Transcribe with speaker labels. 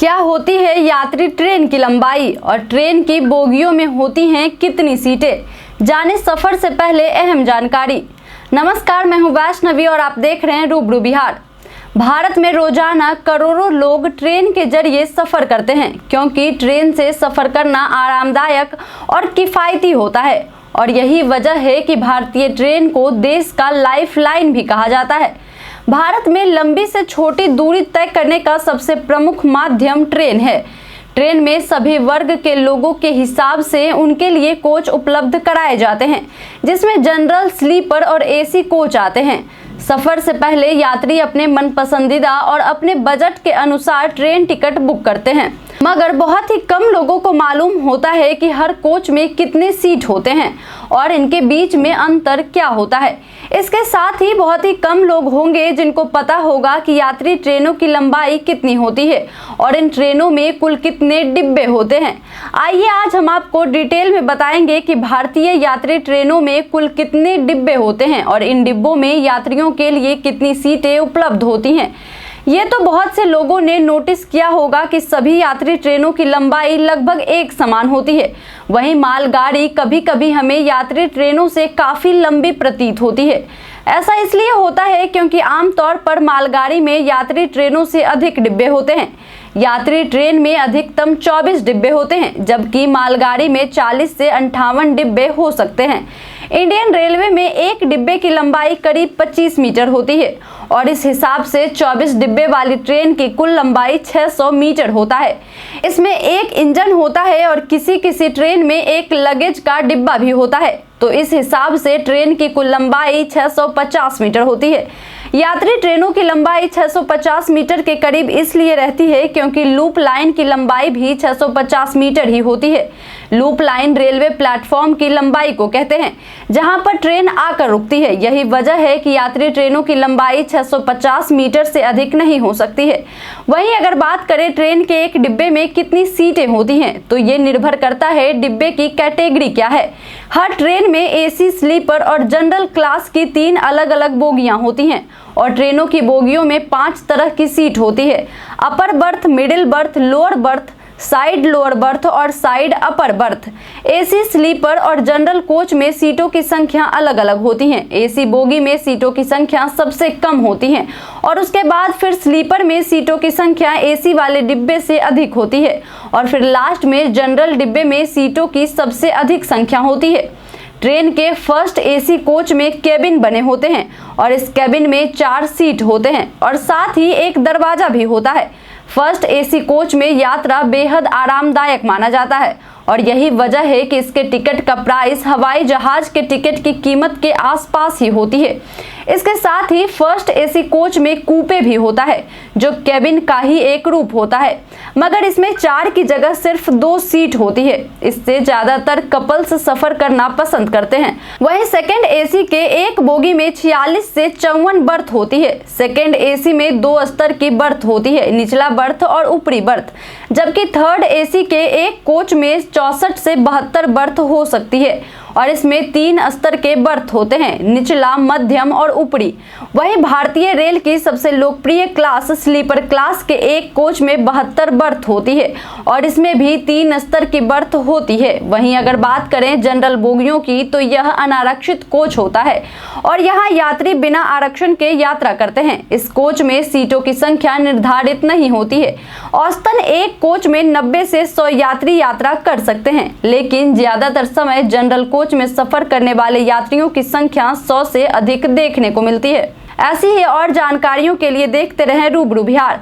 Speaker 1: क्या होती है यात्री ट्रेन की लंबाई और ट्रेन की बोगियों में होती हैं कितनी सीटें? जाने सफर से पहले अहम जानकारी। नमस्कार, मैं हूं वैष्णवी और आप देख रहे हैं रूबरू बिहार। भारत में रोजाना करोड़ों लोग ट्रेन के जरिए सफर करते हैं क्योंकि ट्रेन से सफर करना आरामदायक और किफायती होता है और यही वजह है कि भारतीय ट्रेन को देश का लाइफलाइन भी कहा जाता है। भारत में लंबी से छोटी दूरी तय करने का सबसे प्रमुख माध्यम ट्रेन है। ट्रेन में सभी वर्ग के लोगों के हिसाब से उनके लिए कोच उपलब्ध कराए जाते हैं, जिसमें जनरल, स्लीपर और एसी कोच आते हैं। सफर से पहले यात्री अपने मन पसंदीदा और अपने बजट के अनुसार ट्रेन टिकट बुक करते हैं, मगर बहुत ही कम लोगों को मालूम होता है कि हर कोच में कितने सीट होते हैं और इनके बीच में अंतर क्या होता है। इसके साथ ही बहुत ही कम लोग होंगे जिनको पता होगा कि यात्री ट्रेनों की लंबाई कितनी होती है और इन ट्रेनों में कुल कितने डिब्बे होते हैं। आइए आज हम आपको डिटेल में बताएंगे कि भारतीय यात्री ट्रेनों में कुल कितने डिब्बे होते हैं और इन डिब्बों में यात्रियों के लिए कितनी सीटें उपलब्ध होती हैं। ये तो बहुत से लोगों ने नोटिस किया होगा कि सभी यात्री ट्रेनों की लंबाई लगभग एक समान होती है। वहीं मालगाड़ी कभी कभी हमें यात्री ट्रेनों से काफी लंबी प्रतीत होती है। ऐसा इसलिए होता है क्योंकि आमतौर पर मालगाड़ी में यात्री ट्रेनों से अधिक डिब्बे होते हैं। यात्री ट्रेन में अधिकतम 24 डिब्बे होते हैं, जबकि मालगाड़ी में 40 से 58 डिब्बे हो सकते हैं। इंडियन रेलवे में एक डिब्बे की लंबाई करीब 25 मीटर होती है और इस हिसाब से 24 डिब्बे वाली ट्रेन की कुल लंबाई 600 मीटर होता है। इसमें एक इंजन होता है और किसी किसी ट्रेन में एक लगेज का डिब्बा भी होता है, तो इस हिसाब से ट्रेन की कुल लंबाई 650 मीटर होती है। यात्री ट्रेनों की लंबाई 650 मीटर के करीब इसलिए रहती है क्योंकि लूप लाइन की लंबाई भी 650 मीटर ही होती है। लूप लाइन रेलवे प्लेटफॉर्म की लंबाई को कहते हैं, जहां पर ट्रेन आकर रुकती है। यही वजह है कि यात्री ट्रेनों की लंबाई 650 मीटर से अधिक नहीं हो सकती है। वहीं अगर बात करें ट्रेन के एक डिब्बे में कितनी सीटें होती हैं, तो ये निर्भर करता है डिब्बे की कैटेगरी क्या है। हर ट्रेन में एसी, स्लीपर और जनरल क्लास की 3 अलग अलग बोगियां होती हैं और ट्रेनों की बोगियों में 5 तरह की सीट होती है: upper berth, middle berth, lower berth, side lower berth और side upper berth. AC, sleeper और जनरल कोच में सीटों की संख्या अलग अलग होती हैं। एसी बोगी में सीटों की संख्या सबसे कम होती है और उसके बाद फिर स्लीपर में सीटों की संख्या एसी वाले डिब्बे से अधिक होती है और फिर लास्ट में जनरल डिब्बे में सीटों की सबसे अधिक संख्या होती है। ट्रेन के फर्स्ट एसी कोच में केबिन बने होते हैं और इस केबिन में 4 सीट होते हैं और साथ ही एक दरवाजा भी होता है। फर्स्ट एसी कोच में यात्रा बेहद आरामदायक माना जाता है और यही वजह है कि इसके टिकट का प्राइस हवाई जहाज के टिकट की कीमत के आसपास ही होती है। इसके साथ ही फर्स्ट एसी कोच में कूपे भी होता है, जो केबिन का ही एक रूप होता है, मगर इसमें 4 की जगह सिर्फ 2 सीट होती है। इससे ज्यादातर कपल्स सफर करना पसंद करते हैं। वहीं सेकंड एसी के एक बोगी में 46 से 54 बर्थ होती है। सेकंड एसी में 2 स्तर की बर्थ होती है, निचला बर्थ और ऊपरी बर्थ, जबकि थर्ड एसी के एक कोच में 64 से 72 बर्थ हो सकती है और इसमें 3 स्तर के बर्थ होते हैं, निचला, मध्यम और ऊपरी। वहीं भारतीय रेल की सबसे लोकप्रिय क्लास स्लीपर क्लास के एक कोच में 72 बर्थ होती है और इसमें भी 3 स्तर की बर्थ होती है। वहीं अगर बात करें जनरल बोगियों की, तो यह अनारक्षित कोच होता है और यहाँ यात्री बिना आरक्षण के यात्रा करते हैं। इस कोच में सीटों की संख्या निर्धारित नहीं होती है। औसतन एक कोच में 90 से 100 यात्री यात्रा कर सकते हैं, लेकिन ज्यादातर समय जनरल कोच में सफर करने वाले यात्रियों की संख्या 100 से अधिक देखने को मिलती है। ऐसी ही और जानकारियों के लिए देखते रहें रूबरू बिहार।